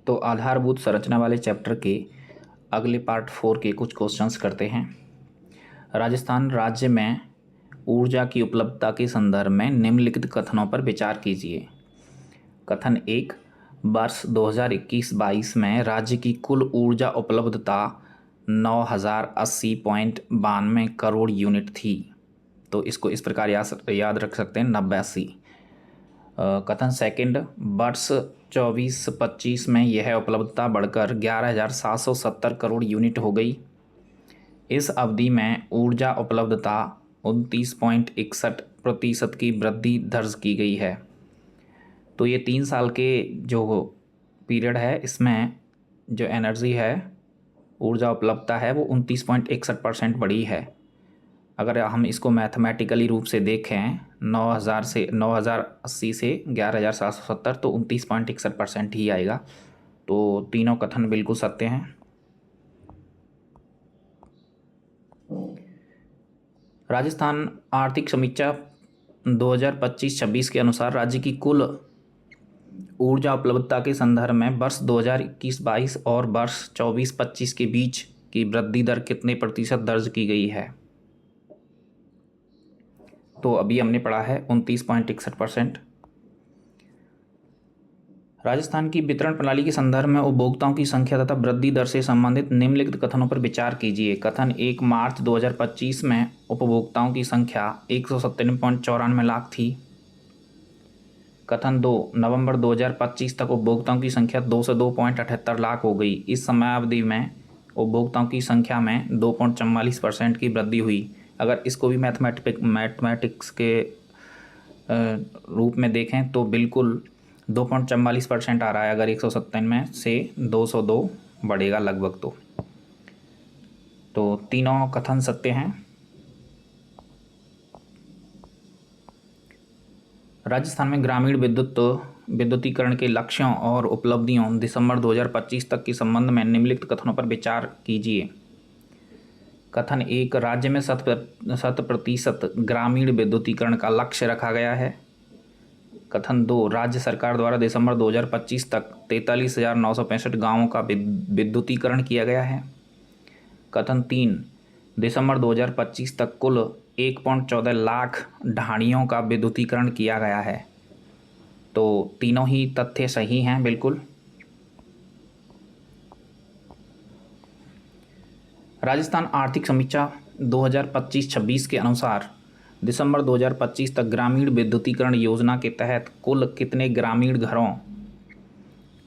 तो आधारभूत संरचना वाले चैप्टर के अगले पार्ट 4 के कुछ क्वेश्चंस करते हैं। राजस्थान राज्य में ऊर्जा की उपलब्धता के संदर्भ में निम्नलिखित कथनों पर विचार कीजिए। कथन 1, वर्ष 2021-22 में राज्य की कुल ऊर्जा उपलब्धता 9080.92 करोड़ यूनिट थी। तो इसको इस प्रकार याद रख सकते हैं 9080। कथन सेकंड, वर्ष 24-25 में यह उपलब्धता बढ़कर 11,770 करोड़ यूनिट हो गई। इस अवधि में ऊर्जा उपलब्धता 29.61% की वृद्धि दर्ज की गई है। तो ये 3 साल के जो पीरियड है, इसमें जो एनर्जी है, ऊर्जा उपलब्धता है, वो 29.61% बढ़ी है। अगर हम इसको मैथमेटिकली रूप से देखें 9080 से 11,770 तो 29.61% ही आएगा। तो तीनों कथन बिल्कुल सत्य हैं। राजस्थान आर्थिक समीक्षा 2025-26 के अनुसार राज्य की कुल ऊर्जा उपलब्धता के संदर्भ में वर्ष 2021-22 और वर्ष 24-25 के बीच की वृद्धि दर कितने प्रतिशत दर्ज की गई है? तो अभी हमने पढ़ा है 29.61%। राजस्थान की वितरण प्रणाली के संदर्भ में उपभोक्ताओं की संख्या तथा वृद्धि दर से संबंधित निम्नलिखित कथनों पर विचार कीजिए। कथन 1, मार्च 2025 में उपभोक्ताओं की संख्या 197.94 लाख थी। कथन 2, नवंबर 2025 तक उपभोक्ताओं की संख्या 202.78 लाख हो गई। इस समयावधि में उपभोक्ताओं की संख्या में 2.44% की वृद्धि हुई। अगर इसको भी मैथमेटिक्स के रूप में देखें तो बिल्कुल 2.44% आ रहा है। अगर 197 में से 202 बढ़ेगा लगभग तो तीनों कथन सत्य हैं। राजस्थान में ग्रामीण विद्युतीकरण के लक्ष्यों और उपलब्धियों दिसंबर 2025 तक के संबंध में निम्नलिखित कथनों पर विचार कीजिए। कथन 1, राज्य में 100% ग्रामीण विद्युतीकरण का लक्ष्य रखा गया है। कथन 2, राज्य सरकार द्वारा दिसंबर 2025 तक 43,965 गाँवों का विद्युतीकरण किया गया है। कथन 3, दिसंबर 2025 तक कुल 1.14 लाख ढाणियों का विद्युतीकरण किया गया है। तो तीनों ही तथ्य सही हैं बिल्कुल। राजस्थान आर्थिक समीक्षा 2025-26 के अनुसार दिसंबर 2025 तक ग्रामीण विद्युतीकरण योजना के तहत कुल कितने ग्रामीण घरों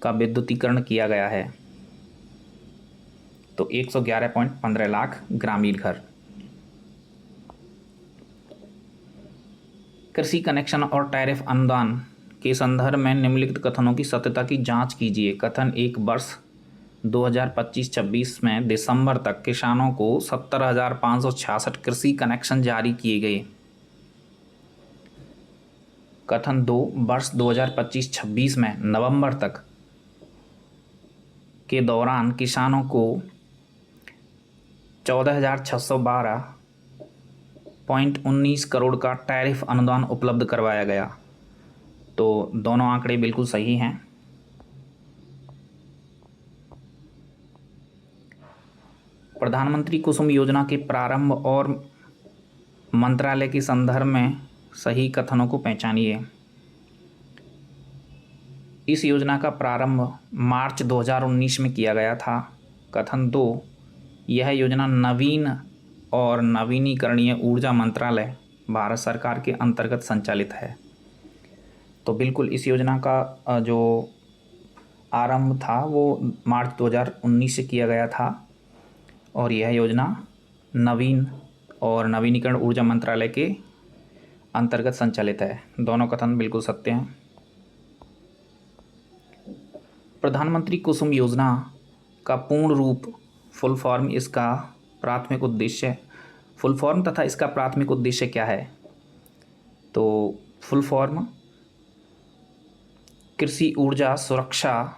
का विद्युतीकरण किया गया है? तो 111.15 लाख ग्रामीण घर। कृषि कनेक्शन और टैरिफ अनुदान के संदर्भ में निम्नलिखित कथनों की सत्यता की जांच कीजिए। कथन 1, वर्ष 2025-26 में दिसंबर तक किसानों को 70,566 कृषि कनेक्शन जारी किए गए। कथन 2, वर्ष 2025-26 में नवंबर तक के दौरान किसानों को 14,612.19 करोड़ का टैरिफ अनुदान उपलब्ध करवाया गया। तो दोनों आंकड़े बिल्कुल सही हैं। प्रधानमंत्री कुसुम योजना के प्रारंभ और मंत्रालय के संदर्भ में सही कथनों को पहचानिए। इस योजना का प्रारंभ मार्च 2019 में किया गया था। कथन 2, यह योजना नवीन और नवीनीकरणीय ऊर्जा मंत्रालय भारत सरकार के अंतर्गत संचालित है। तो बिल्कुल इस योजना का जो आरंभ था वो मार्च 2019 से किया गया था और यह योजना नवीन और नवीनीकरण ऊर्जा मंत्रालय के अंतर्गत संचालित है। दोनों कथन बिल्कुल सत्य हैं। प्रधानमंत्री कुसुम योजना का पूर्ण रूप, फुल फॉर्म, इसका प्राथमिक उद्देश्य, फुल फॉर्म तथा इसका प्राथमिक उद्देश्य क्या है? तो फुल फॉर्म कृषि ऊर्जा सुरक्षा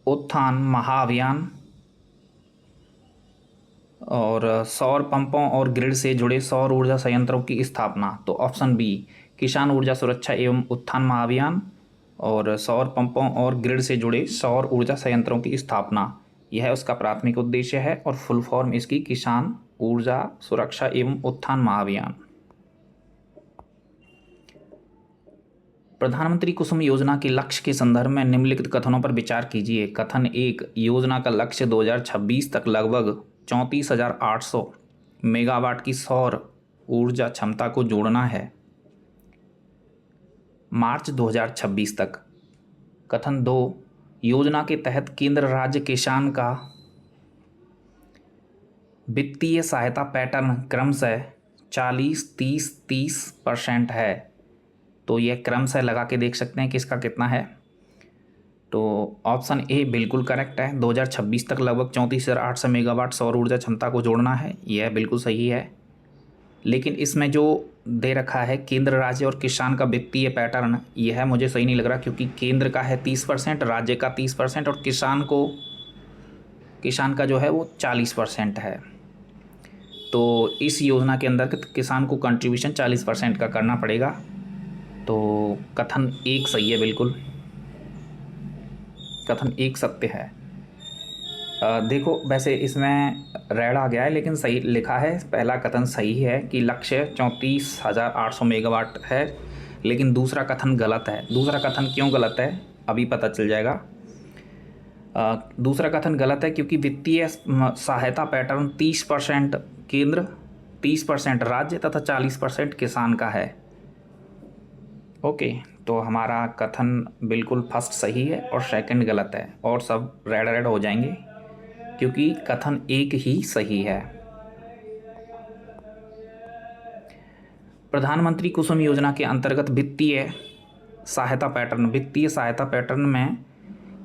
उत्थान महाअभियान और सौर पंपों और ग्रिड से जुड़े सौर ऊर्जा संयंत्रों की स्थापना। तो ऑप्शन बी, किसान ऊर्जा सुरक्षा एवं उत्थान महाअभियान और सौर पंपों और ग्रिड से जुड़े सौर ऊर्जा संयंत्रों की स्थापना, यह उसका प्राथमिक उद्देश्य है और फुल फॉर्म इसकी किसान ऊर्जा सुरक्षा एवं उत्थान महाअभियान। प्रधानमंत्री कुसुम योजना के लक्ष्य के संदर्भ में निम्नलिखित कथनों पर विचार कीजिए। कथन 1, योजना का लक्ष्य 2026 तक लगभग 34,800 मेगावाट की सौर ऊर्जा क्षमता को जोड़ना है, मार्च 2026 तक। कथन 2, योजना के तहत केंद्र राज्य किसान का वित्तीय सहायता पैटर्न क्रमशः 40-30-30% है। तो यह क्रमशः लगा के देख सकते हैं कि इसका कितना है। तो ऑप्शन ए बिल्कुल करेक्ट है, 2026 तक लगभग 34,800 मेगावाट सौर ऊर्जा क्षमता को जोड़ना है, यह बिल्कुल सही है। लेकिन इसमें जो दे रखा है केंद्र राज्य और किसान का वित्तीय पैटर्न, यह मुझे सही नहीं लग रहा, क्योंकि केंद्र का है 30%, राज्य का 30% और किसान का जो है वो 40% है। तो इस योजना के अंदर किसान को कंट्रीब्यूशन 40% का करना पड़ेगा। तो कथन 1 सही है, बिल्कुल कथन 1 सत्य है। देखो वैसे इसमें रेड आ गया है, लेकिन सही लिखा है, पहला कथन सही है कि लक्ष्य 34,800 मेगावाट है, लेकिन दूसरा कथन गलत है। दूसरा कथन क्यों गलत है अभी पता चल जाएगा। दूसरा कथन गलत है क्योंकि वित्तीय सहायता पैटर्न 30% केंद्र, 30% राज्य तथा 40% किसान का है। ओके, तो हमारा कथन बिल्कुल फर्स्ट सही है और सेकंड गलत है, और सब रेड रेड हो जाएंगे क्योंकि कथन 1 ही सही है। प्रधानमंत्री कुसुम योजना के अंतर्गत वित्तीय सहायता पैटर्न में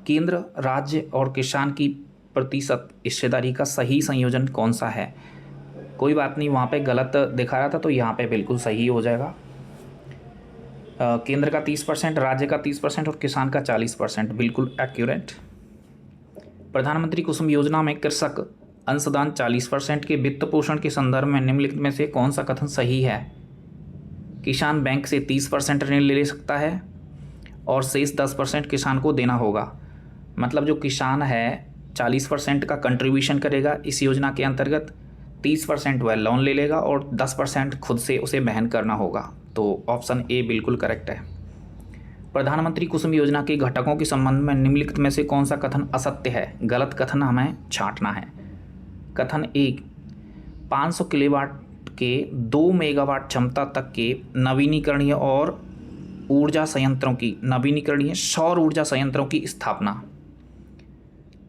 केंद्र, राज्य और किसान की प्रतिशत हिस्सेदारी का सही संयोजन कौन सा है? कोई बात नहीं, वहाँ पे गलत दिखा रहा था तो यहाँ पे बिल्कुल सही हो जाएगा। केंद्र का 30%, राज्य का 30% और किसान का 40%, बिल्कुल एक्यूरेट। प्रधानमंत्री कुसुम योजना में कृषक अंशदान 40% के वित्त पोषण के संदर्भ में निम्नलिखित में से कौन सा कथन सही है? किसान बैंक से 30% ऋण ले सकता है और शेष 10% किसान को देना होगा। मतलब जो किसान है 40% का कंट्रीब्यूशन करेगा इस योजना के अंतर्गत, 30% वह लोन ले लेगा और 10% खुद से उसे वहन करना होगा। तो ऑप्शन ए बिल्कुल करेक्ट है। प्रधानमंत्री कुसुम योजना के घटकों के संबंध में निम्नलिखित में से कौन सा कथन असत्य है? गलत कथन हमें छांटना है। कथन 1, 500 किलोवाट के 2 मेगावाट क्षमता तक के नवीनीकरणीय सौर ऊर्जा संयंत्रों की स्थापना।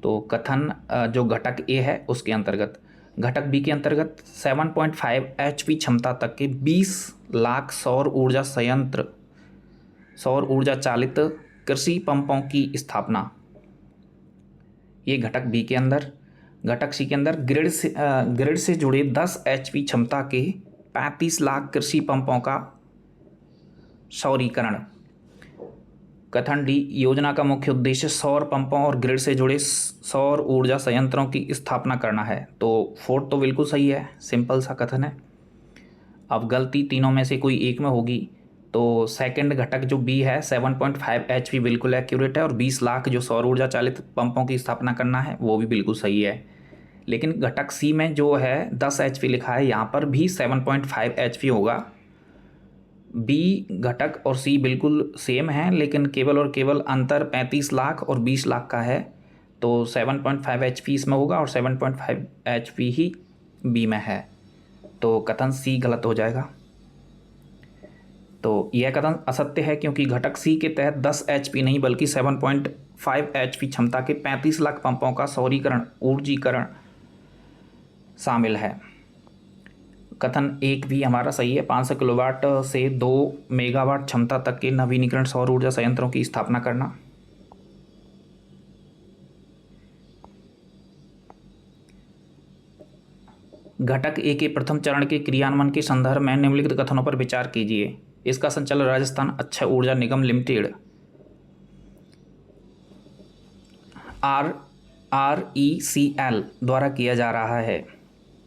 तो कथन जो घटक ए है उसके अंतर्गत, घटक बी के अंतर्गत 7.5 HP क्षमता तक के 20 लाख सौर ऊर्जा चालित कृषि पंपों की स्थापना, ये घटक बी के अंदर। घटक सी के अंदर ग्रिड से जुड़े 10 HP क्षमता के 35 लाख कृषि पंपों का सौरीकरण। कथन डी, योजना का मुख्य उद्देश्य सौर पंपों और ग्रिड से जुड़े सौर ऊर्जा संयंत्रों की स्थापना करना है। तो 4 तो बिल्कुल सही है, सिंपल सा कथन है। अब गलती तीनों में से कोई एक में होगी, तो सेकंड घटक जो बी है 7.5 HP बिल्कुल एक्यूरेट है, और 20 लाख जो सौर ऊर्जा चालित पंपों की स्थापना करना है वो भी बिल्कुल सही है। लेकिन घटक सी में जो है 10 HP लिखा है, यहाँ पर भी 7.5 HP होगा। बी घटक और सी बिल्कुल सेम है, लेकिन केवल और केवल अंतर 35 लाख और 20 लाख का है। तो 7.5 HP इसमें होगा और 7.5 HP ही बी में है। तो कथन सी गलत हो जाएगा। तो यह कथन असत्य है क्योंकि घटक सी के तहत 10 HP नहीं बल्कि 7.5 HP क्षमता के 35 लाख पंपों का ऊर्जीकरण शामिल है। कथन 1 भी हमारा सही है, 500 किलोवाट से 2 मेगावाट क्षमता तक के नवीनीकरण सौर ऊर्जा संयंत्रों की स्थापना करना। घटक ए के प्रथम चरण के क्रियान्वयन के संदर्भ में निम्नलिखित कथनों पर विचार कीजिए। इसका संचालन राजस्थान अक्षय ऊर्जा निगम लिमिटेड RECL द्वारा किया जा रहा है।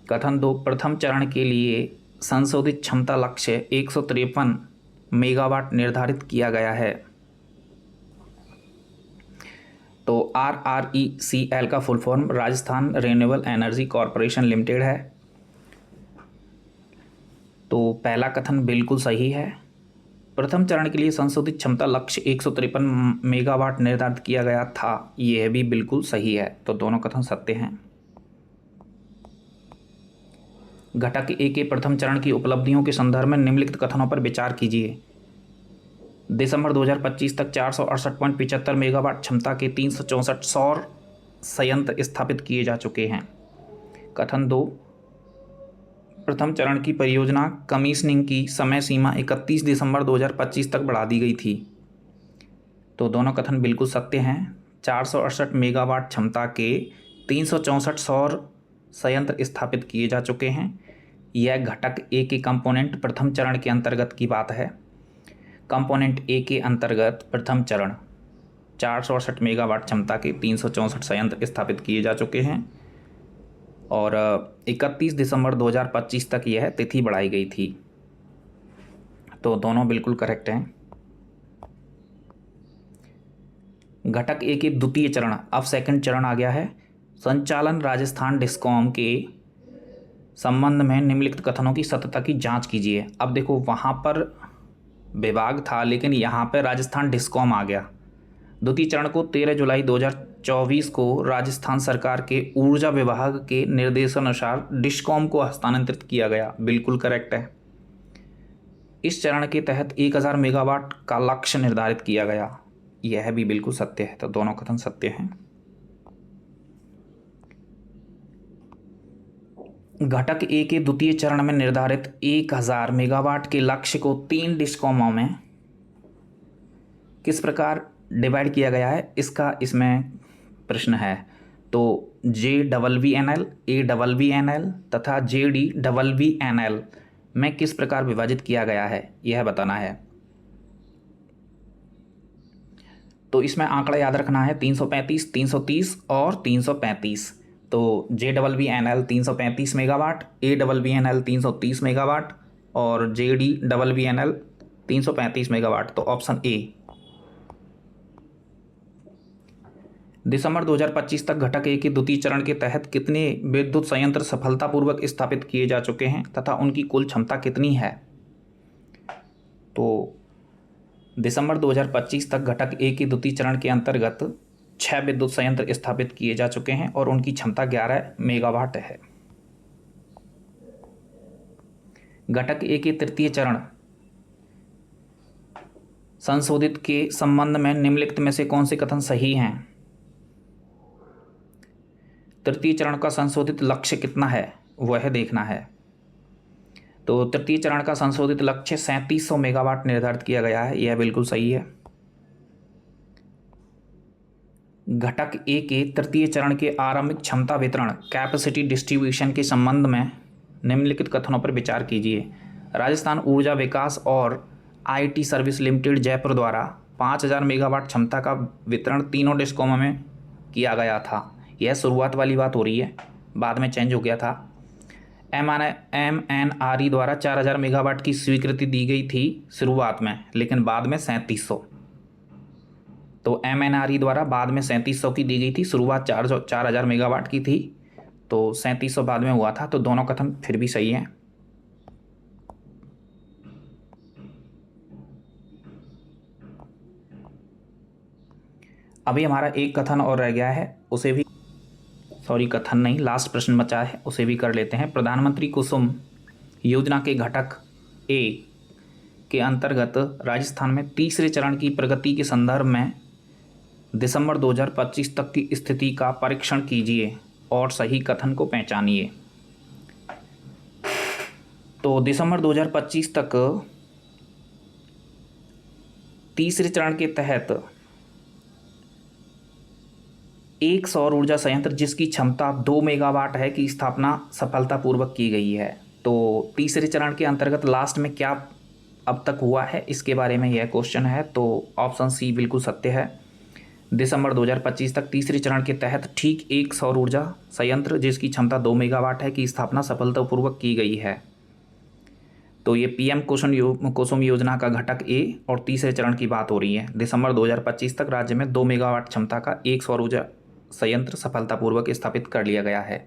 कथन 2, प्रथम चरण के लिए संशोधित क्षमता लक्ष्य 153 मेगावाट निर्धारित किया गया है। तो RRECL का full form Rajasthan renewable energy corporation limited है। तो पहला कथन बिल्कुल सही है। प्रथम चरण के लिए संशोधित क्षमता लक्ष्य 153 मेगावाट निर्धारित किया गया था, यह भी बिल्कुल सही है। तो दोनों कथन सत्य हैं। घटक ए के प्रथम चरण की उपलब्धियों के संदर्भ में निम्नलिखित कथनों पर विचार कीजिए। दिसंबर 2025 तक 468.75 मेगावाट क्षमता के 364 सौर संयंत्र स्थापित किए जा चुके हैं। कथन 2, प्रथम चरण की परियोजना कमीशनिंग की समय सीमा 31 दिसंबर 2025 तक बढ़ा दी गई थी। तो दोनों कथन बिल्कुल सत्य हैं। 468 मेगावाट क्षमता के 364 सौर संयंत्र स्थापित किए जा चुके हैं। यह घटक ए के कंपोनेंट प्रथम चरण के अंतर्गत की बात है। कंपोनेंट ए के अंतर्गत प्रथम चरण 468 मेगावाट क्षमता के 364 संयंत्र स्थापित किए जा चुके हैं और 31 दिसंबर 2025 तक यह तिथि बढ़ाई गई थी। तो दोनों बिल्कुल करेक्ट हैं। घटक ए के द्वितीय चरण, अब सेकंड चरण आ गया है। संचालन राजस्थान डिस्कॉम के संबंध में निम्नलिखित कथनों की सत्यता की जांच कीजिए। अब देखो, वहाँ पर विभाग था लेकिन यहाँ पर राजस्थान डिस्कॉम आ गया। द्वितीय चरण को 13 जुलाई 2024 को राजस्थान सरकार के ऊर्जा विभाग के निर्देशानुसार डिस्कॉम को हस्तांतरित किया गया। बिल्कुल करेक्ट है। इस चरण के तहत 1000 मेगावाट का लक्ष्य निर्धारित किया गया, यह भी बिल्कुल सत्य है। तो दोनों कथन सत्य हैं। घटक ए के द्वितीय चरण में निर्धारित 1000 मेगावाट के लक्ष्य को 3 डिस्कॉमों में किस प्रकार डिवाइड किया गया है, इसका इसमें प्रश्न है। तो JVVNL, AVVNL तथा JDVVNL में किस प्रकार विभाजित किया गया है, यह बताना है। तो इसमें आंकड़ा याद रखना है 335, 330 और 335। तो JVVNL 335 मेगावाट, AVVNL 330 मेगावाट और JDVVNL 335 मेगावाट। तो ऑप्शन ए। दिसंबर 2025 तक घटक ए के द्वितीय चरण के तहत कितने विद्युत संयंत्र सफलतापूर्वक स्थापित किए जा चुके हैं तथा उनकी कुल क्षमता कितनी है। तो दिसंबर 2025 तक घटक ए के द्वितीय चरण के अंतर्गत 6 विद्युत संयंत्र स्थापित किए जा चुके हैं और उनकी क्षमता 11 मेगावाट है। घटक ए के तृतीय चरण संशोधित के संबंध में निम्नलिखित में से कौन से कथन सही हैं। तृतीय चरण का संशोधित लक्ष्य कितना है, वह देखना है। तो तृतीय चरण का संशोधित लक्ष्य 3700 मेगावाट निर्धारित किया गया है, यह बिल्कुल सही है। घटक ए के तृतीय चरण के आरंभिक क्षमता वितरण कैपेसिटी डिस्ट्रीब्यूशन के संबंध में निम्नलिखित कथनों पर विचार कीजिए। राजस्थान ऊर्जा विकास और IT सर्विस लिमिटेड जयपुर द्वारा 5000 मेगावाट क्षमता का वितरण तीनों डिस्कॉमों में किया गया था। यह शुरुआत वाली बात हो रही है, बाद में चेंज हो गया था। MNRE द्वारा 4000 मेगावाट की स्वीकृति दी गई थी शुरुआत में, लेकिन बाद में 3700। तो MNRE द्वारा बाद में 3700 की दी गई थी, शुरुआत 4000 मेगावाट की थी, तो 3700 बाद में हुआ था। तो दोनों कथन फिर भी सही हैं। अभी हमारा एक कथन और रह गया है, उसे भी कथन नहीं, लास्ट प्रश्न बचा है, उसे भी कर लेते हैं। प्रधानमंत्री कुसुम योजना के घटक ए के अंतर्गत राजस्थान में तीसरे चरण की प्रगति के संदर्भ में दिसंबर 2025 तक की स्थिति का परीक्षण कीजिए और सही कथन को पहचानिए। तो दिसंबर 2025 तक तीसरे चरण के तहत एक सौर ऊर्जा संयंत्र जिसकी क्षमता 2 मेगावाट है की स्थापना सफलतापूर्वक की गई है। तो तीसरे चरण के अंतर्गत लास्ट में क्या अब तक हुआ है, इसके बारे में यह क्वेश्चन है। तो ऑप्शन सी बिल्कुल सत्य है। दिसंबर 2025 तक तीसरे चरण के तहत ठीक एक सौर ऊर्जा संयंत्र जिसकी क्षमता 2 मेगावाट है की स्थापना सफलतापूर्वक की गई है। तो ये पीएम कुसुम योजना का घटक ए और तीसरे चरण की बात हो रही है। दिसंबर 2025 तक राज्य में 2 मेगावाट क्षमता का एक सौर ऊर्जा संयंत्र सफलतापूर्वक स्थापित कर लिया गया है।